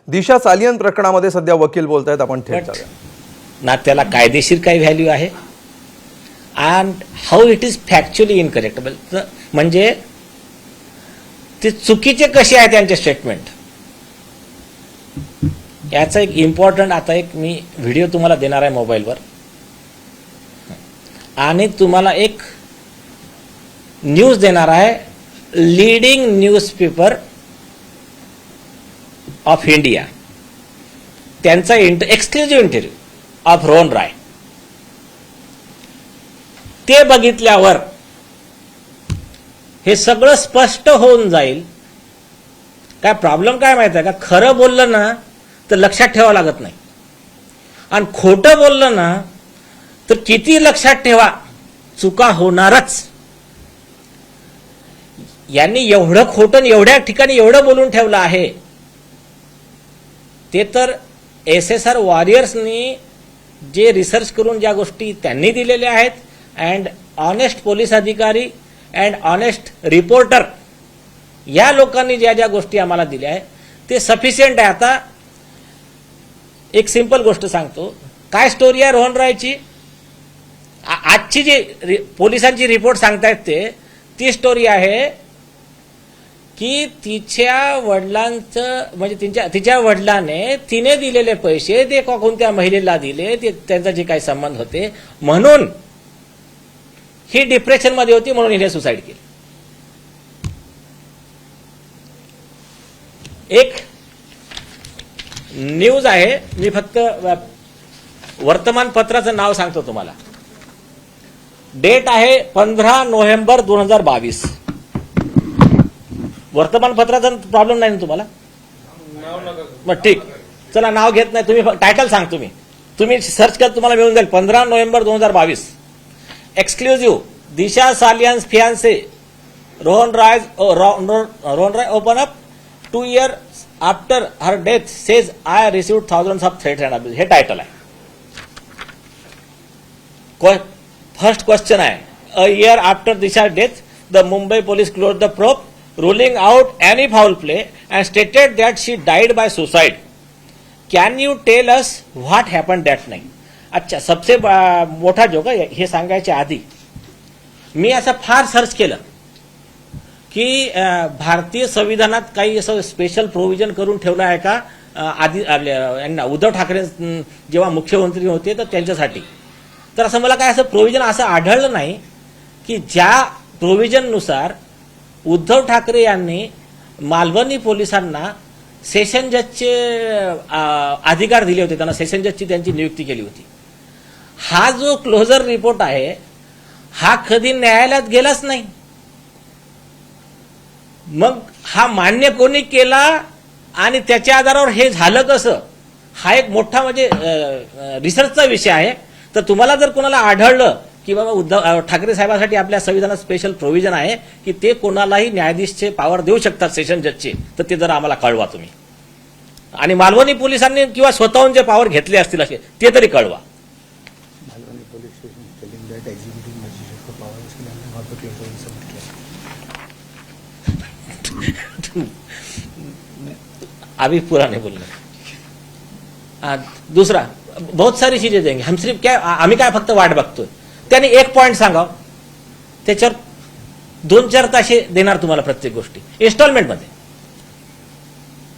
दिशा सालियन प्रकरणामध्ये सध्या वकील बोलतायत, आपण थेट जाऊया. ना त्याला कायदेशीर काही व्हॅल्यू आहे and how it is factually इनकरेक्टेबल, म्हणजे ते चुकीचे कसे आहे त्यांचे स्टेटमेंट. याचा एक इम्पॉर्टंट आता एक मी व्हिडिओ तुम्हाला देणार आहे मोबाईलवर, आणि तुम्हाला एक न्यूज देणार आहे. लीडिंग न्यूजपेपर ऑफ इंडिया, त्यांचा exclusive interview of Rohan Rai. ते बघितल्यावर हे सगळं स्पष्ट होऊन जाईल. काय प्रॉब्लेम काय माहिती आहे का, खरं बोललं ना तर लक्षात ठेवावं लागत नाही, आणि खोटं बोललं ना तर किती लक्षात ठेवा, चुका होणारच. यांनी एवढं खोटं एवढ्या ठिकाणी एवढं बोलून ठेवलं आहे, ते तर SSR वॉरियर्सनी जे रिसर्च करून ज्या गोष्टी त्यांनी दिलेल्या आहेत, अँड ऑनेस्ट पोलीस अधिकारी अँड ऑनेस्ट रिपोर्टर या लोकांनी ज्या ज्या गोष्टी आम्हाला दिल्या आहेत ते सफिशियंट आहे. आता एक सिंपल गोष्ट सांगतो, काय स्टोरी आहे रोहन रायची. आजची जी पोलिसांची रिपोर्ट सांगतायत ती स्टोरी आहे की तिच्या वडिलांचं, म्हणजे तिच्या वडिलाने तिने दिलेले पैसे ते कोणत्या महिलेला दिले, ते त्यांचा जे काही संबंध होते, म्हणून ही डिप्रेशन मध्ये होती, म्हणून हिने सुसाईड केली. एक न्यूज आहे, मी फक्त वर्तमानपत्राचं नाव सांगतो तुम्हाला. डेट आहे 15 नोव्हेंबर 2022. वर्तमानपत्राचा प्रॉब्लेम नाही ना तुम्हाला? मग ठीक, चला नाव घेत नाही, तुम्ही टायटल सांगतो, तुम्ही सर्च कर, तुम्हाला मिळून जाईल. 15 November 2022. Exclusive, Disha Salian's fiance Rohan Rai open up 2 years after her death says I received thousands of threats and abuse. हे टायटल आहे. फर्स्ट क्वेश्चन आहे, a year after Disha death the Mumbai police close the probe ruling out any foul play and stated that she died by suicide. Can you tell us what happened that night? अच्छा, सबसे मोठा joke हे सांगायच्या आधी मी असं फार search केलं की भारतीय संविधानात काही असं स्पेशल प्रोव्हिजन करून ठेवलं आहे का आधी यांना, उद्धव ठाकरे जेव्हा मुख्यमंत्री होते तर त्यांच्यासाठी. तर असं मला काय असं प्रोव्हिजन असं आढळलं नाही की ज्या प्रोव्हिजननुसार उद्धव ठाकरे यांनी मालवणी पोलिसांना सेशन जजचे अधिकार दिले होते, त्यांना सेशन जजची त्यांची नियुक्ती केली होती. हा जो क्लोजर रिपोर्ट आहे हा कधी न्यायालयात गेलाच नाही. मग हा मान्य कोणी केला आणि त्याच्या आधारावर हे झालं कसं, हा एक मोठा म्हणजे रिसर्चचा विषय आहे. तर तुम्हाला जर कोणाला आढळलं की बाबा उद्धव ठाकरे साहेबांसाठी आपल्या संविधानात स्पेशल प्रोव्हिजन आहे की ते कोणालाही न्यायाधीशचे पॉवर देऊ शकतात सेशन जजचे, तर ते जरा आम्हाला कळवा तुम्ही. आणि मालवणी पोलिसांनी किंवा स्वतःहून जे पॉवर घेतले असतील असे ते तरी कळवा. अभी पूरा नहीं बोलना. दूसरा, बहुत सारी चीजें देंगे हम, सिर्फ क्या आम्ही काय फक्त वाट बघतोय. त्याने एक पॉइंट सांगा, त्याच्यावर 2-4 ताशे देणार तुम्हाला प्रत्येक गोष्टी इन्स्टॉलमेंट मध्ये.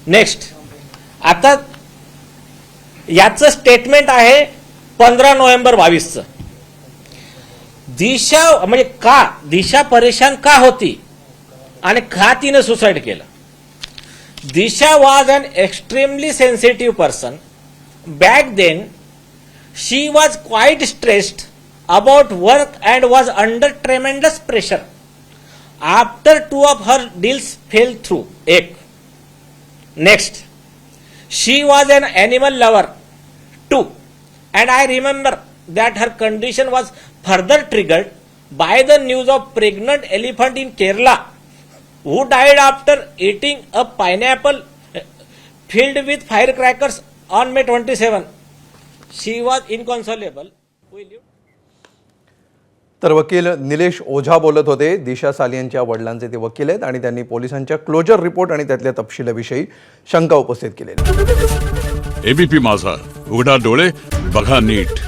नेक्स्ट, आता याचं स्टेटमेंट आहे 15 नोव्हेंबर 22चं. दिशा म्हणजे का दिशा परेशान का होती आणि का तिने सुसाईड केलं. Disha was an extremely sensitive person. Back then she was quite stressed about work and was under tremendous pressure after 2 of her deals fell through. Ek. Next, she was an animal lover too, and I remember that her condition was further triggered by the news of pregnant elephant in Kerala who died after eating a pineapple filled with firecrackers on May 27. She was inconsolable. तर वकील निलेश ओझा बोलत होते. दिशा सालियनच्या वडिलांचे ते वकील आहेत आणि त्यांनी पोलिसांच्या क्लोजर रिपोर्ट आणि त्यातल्या तपशिलाविषयी शंका उपस्थित केलेली. एबीपी माझा, उघडा डोळे बघा नीट.